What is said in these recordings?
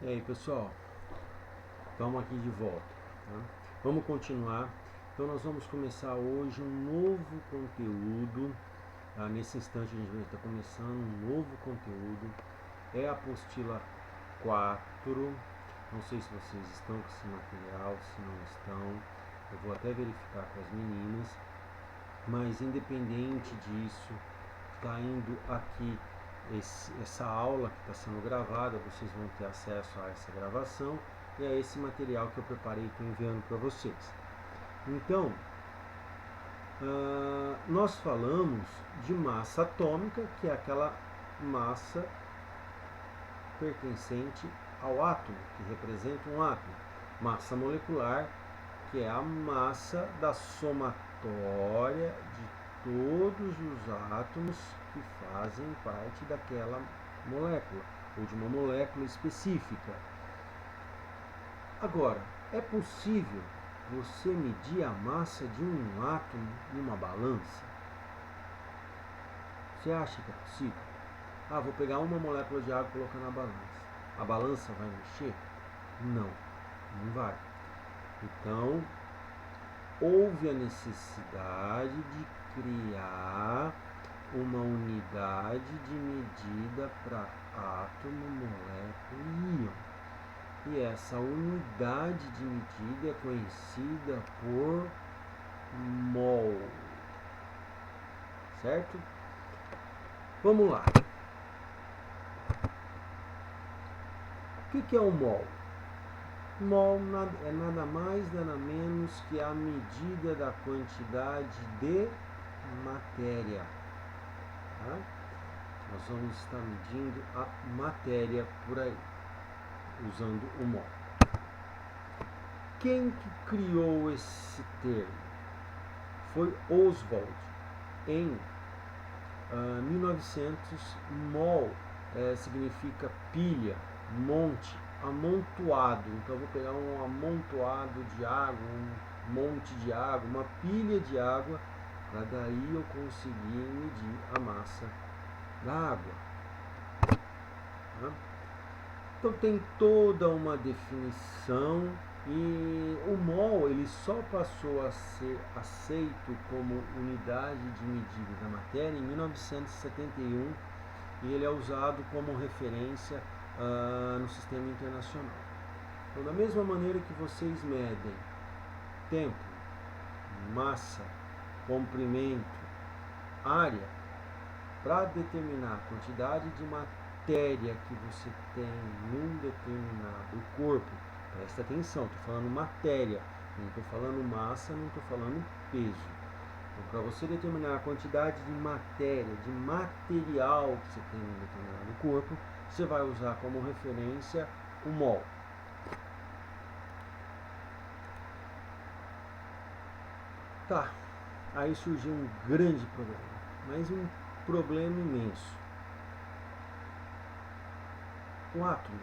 E aí, pessoal, estamos aqui de volta, tá? Vamos continuar. Então nós vamos começar hoje um novo conteúdo, tá? Nesse instante a gente vai estar começando um novo conteúdo. É a apostila 4. Não sei se vocês estão com esse material, se não estão. Eu vou até verificar com as meninas. Mas independente disso, está indo aqui essa aula que está sendo gravada, vocês vão ter acesso a essa gravação e a esse material que eu preparei e estou enviando para vocês. Então, nós falamos de massa atômica, que é aquela massa pertencente ao átomo, que representa um átomo. Massa molecular, que é a massa da somatória de todos os átomos que fazem parte daquela molécula, ou de uma molécula específica. Agora, é possível você medir a massa de um átomo em uma balança? Você acha que é possível? Vou pegar uma molécula de água e colocar na balança. A balança vai mexer? Não, não vai. Então, houve a necessidade de criar uma unidade de medida para átomo, molécula e íon. E essa unidade de medida é conhecida por mol. Certo? Vamos lá. O que é o mol? Mol é nada mais, nada menos que a medida da quantidade de matéria. Tá? Nós vamos estar medindo a matéria por aí, usando o mol. Quem que criou esse termo? Foi Oswald. Em 1900, mol significa pilha, monte, amontoado. Então eu vou pegar um amontoado de água, um monte de água, uma pilha de água, para daí eu conseguir medir a massa da água. Tá? Então tem toda uma definição e o mol ele só passou a ser aceito como unidade de medida da matéria em 1971 e ele é usado como referência no sistema internacional. Então, da mesma maneira que vocês medem tempo, massa, comprimento, área, para determinar a quantidade de matéria que você tem num determinado corpo, presta atenção, estou falando matéria, não estou falando massa, não estou falando peso. Então, para você determinar a quantidade de matéria, de material que você tem num determinado corpo, você vai usar como referência o mol. Tá, aí surgiu um grande problema, mas um problema imenso. O átomo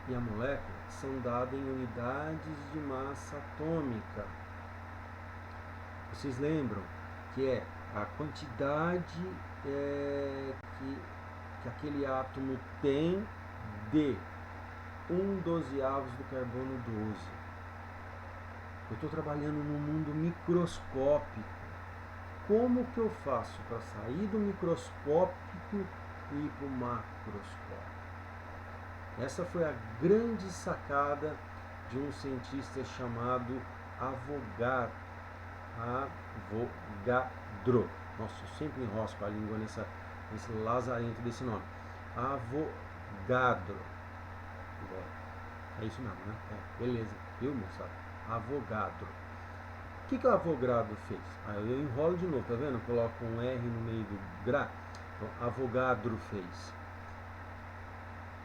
e a molécula são dados em unidades de massa atômica. Vocês lembram que é a quantidade que aquele átomo tem de 1/12 do carbono 12. Eu estou trabalhando num mundo microscópico. Como que eu faço para sair do microscópico e ir para o macroscópico? Essa foi a grande sacada de um cientista chamado Avogadro. Nossa, eu sempre enrosco a língua nesse lazarento desse nome. Avogadro. É isso mesmo, né? Beleza, viu, moçada? Avogadro. O que o Avogadro fez? Eu enrolo de novo, tá vendo? Eu coloco um R no meio do gra. Então, Avogadro fez.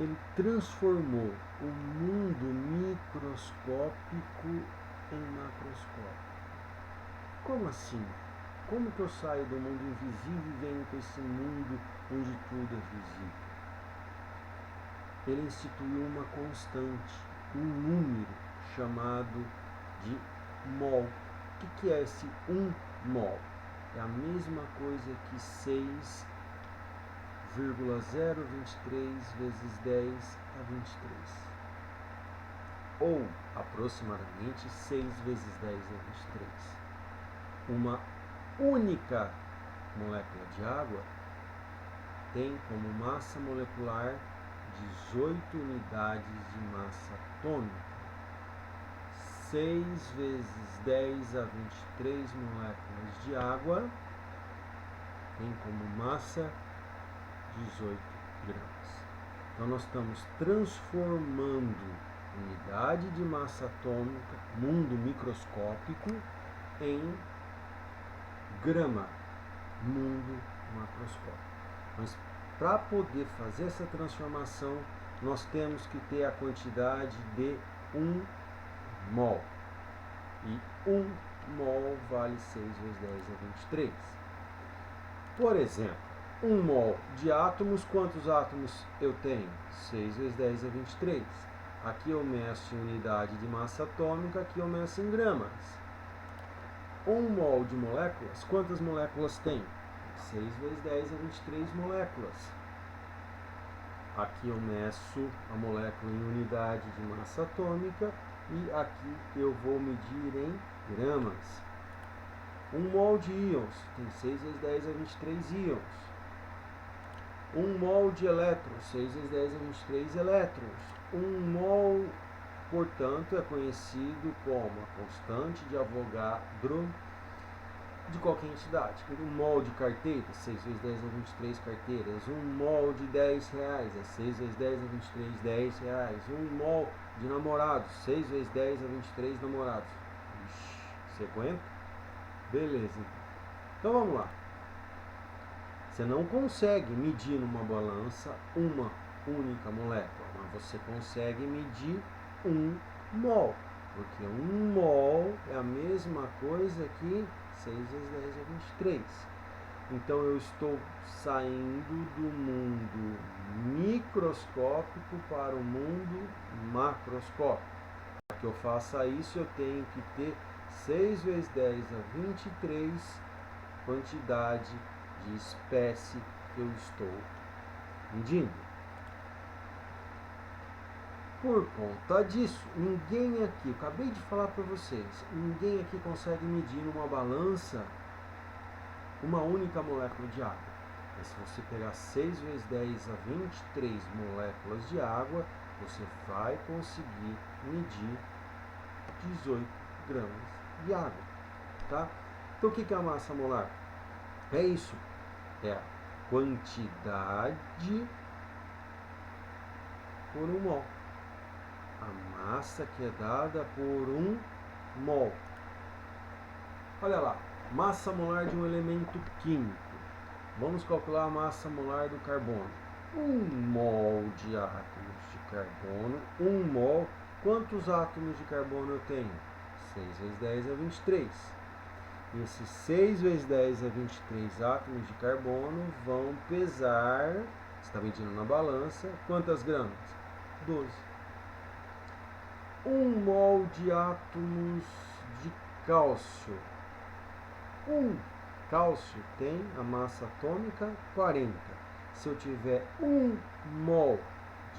Ele transformou o mundo microscópico em macroscópico. Como assim? Como que eu saio do mundo invisível e venho para esse mundo onde tudo é visível? Ele instituiu uma constante, um número chamado de mol. O que é esse 1 mol? É a mesma coisa que 6,023 vezes 10 a 23. ou aproximadamente 6 vezes 10 a 23. Uma única molécula de água tem como massa molecular 18 unidades de massa atômica. 6 vezes 10 a 23 moléculas de água tem como massa 18 gramas. Então nós estamos transformando unidade de massa atômica, mundo microscópico, em grama, mundo macroscópico. Mas para poder fazer essa transformação, nós temos que ter a quantidade de 1 mol. E 1 mol vale 6 vezes 10 a 23. Por exemplo, 1 mol de átomos, quantos átomos eu tenho? 6 vezes 10 a 23. Aqui eu meço em unidade de massa atômica, aqui eu meço em gramas. 1 mol de moléculas, quantas moléculas tem? 6 vezes 10 a 23 moléculas. Aqui eu meço a molécula em unidade de massa atômica e aqui eu vou medir em gramas. 1 mol de íons tem 6 vezes 10 a 23 íons. 1 mol de elétrons, 6 vezes 10 a 23 elétrons. 1 mol, portanto, é conhecido como a constante de Avogadro de qualquer entidade. 1 mol de carteira, 6 vezes 10 a 23 carteiras. 1 mol de 10 reais, é 6 vezes 10 a 23, 10 reais. 1 mol de namorados, 6 vezes 10 a 23 namorados. Ixi, você aguenta? Beleza. Então vamos lá. Você não consegue medir numa balança uma única molécula, mas você consegue medir 1 mol, porque 1 mol é a mesma coisa que 6 vezes 10 a 23. Então eu estou saindo do mundo microscópico para o mundo macroscópico. Para que eu faça isso, eu tenho que ter 6 vezes 10 a 23 quantidade de espécie que eu estou medindo. Por conta disso, ninguém aqui, eu acabei de falar para vocês, ninguém aqui consegue medir numa balança uma única molécula de água. Mas se você pegar 6 vezes 10 a 23 moléculas de água, você vai conseguir medir 18 gramas de água. Tá? Então o que é a massa molar? É isso. É a quantidade por 1 mol. A massa que é dada por 1 mol. Olha lá, massa molar de um elemento químico. Vamos calcular a massa molar do carbono. 1 mol de átomos de carbono. 1 mol. Quantos átomos de carbono eu tenho? 6 vezes 10 a 23. E esses 6 vezes 10 a 23 átomos de carbono vão pesar, você está medindo na balança, quantas gramas? 12. 1 mol de átomos de cálcio. 1 cálcio tem a massa atômica 40. Se eu tiver 1 mol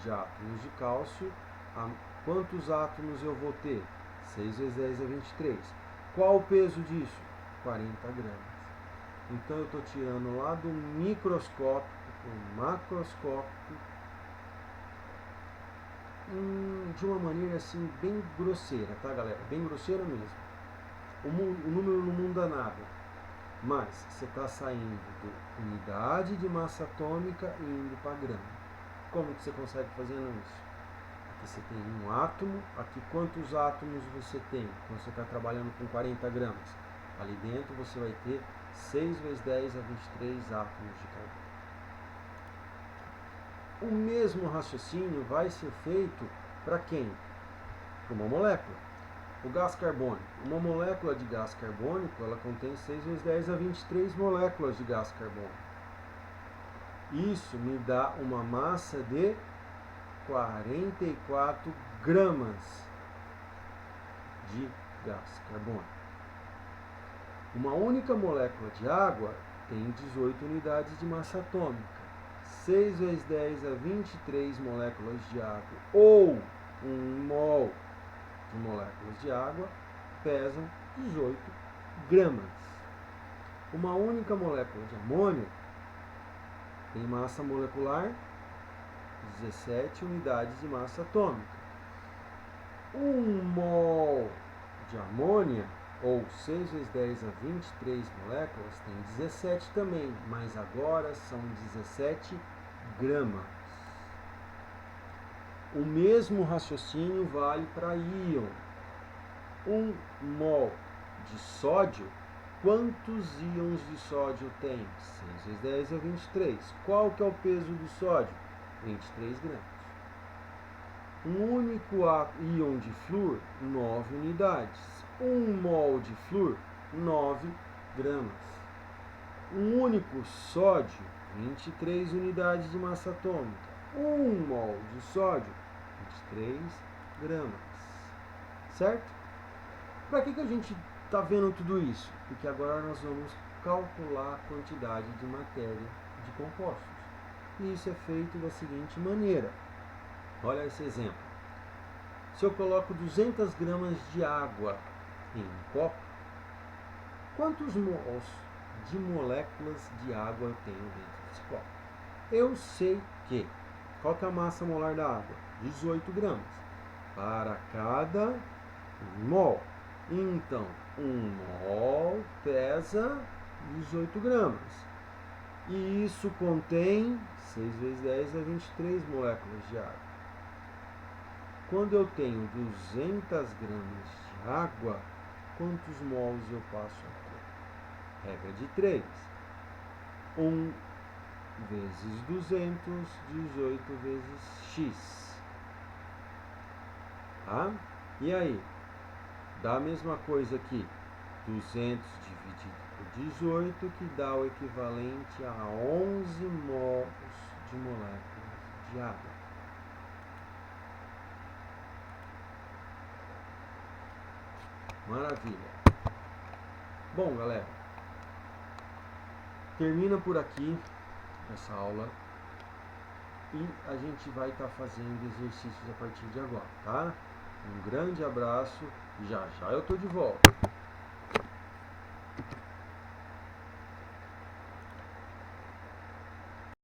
de átomos de cálcio, quantos átomos eu vou ter? 6 vezes 10 a 23. Qual o peso disso? 40 gramas. Então eu estou tirando lá do microscópico para o macroscópico de uma maneira assim bem grosseira, tá galera? Bem grosseira mesmo. O número não muda nada, mas você está saindo de unidade de massa atômica e indo para grama. Como que você consegue fazendo isso? Aqui você tem um átomo, aqui quantos átomos você tem quando você está trabalhando com 40 gramas? Ali dentro você vai ter 6 vezes 10 a 23 átomos de carbono. O mesmo raciocínio vai ser feito para quem? Para uma molécula. O gás carbônico. Uma molécula de gás carbônico, ela contém 6 vezes 10 a 23 moléculas de gás carbônico. Isso me dá uma massa de 44 gramas de gás carbônico. Uma única molécula de água tem 18 unidades de massa atômica. 6 vezes 10 a 23 moléculas de água, ou 1 mol, de moléculas de água pesam 18 gramas. Uma única molécula de amônio tem massa molecular 17 unidades de massa atômica. 1 mol de amônia, ou 6 vezes 10 a 23 moléculas, tem 17 também, mas agora são 17 gramas. O mesmo raciocínio vale para íon. 1 mol de sódio, quantos íons de sódio tem? 6 vezes 10 a 23. Qual que é o peso do sódio? 23 gramas. Um único íon de flúor, 9 unidades. 1 mol de flúor, 9 gramas. Um único sódio, 23 unidades de massa atômica. 1 mol de sódio, 23 gramas. Certo? Para que a gente está vendo tudo isso? Porque agora nós vamos calcular a quantidade de matéria de compostos. E isso é feito da seguinte maneira. Olha esse exemplo. Se eu coloco 200 gramas de água em um copo, quantos mols de moléculas de água eu tenho dentro desse copo? Eu sei que, qual que é a massa molar da água? 18 gramas para cada mol. Então, 1 mol pesa 18 gramas. E isso contém 6 vezes 10 a 23 moléculas de água. Quando eu tenho 200 gramas de água, quantos mols eu passo a ter? Regra de 3. 1 vezes 200, 18 vezes x. Tá? E aí? Dá a mesma coisa aqui. 200 dividido por 18, que dá o equivalente a 11 mols de moléculas de água. Maravilha. Bom, galera, termina por aqui essa aula e a gente vai estar fazendo exercícios a partir de agora, tá? Um grande abraço e já já eu tô de volta.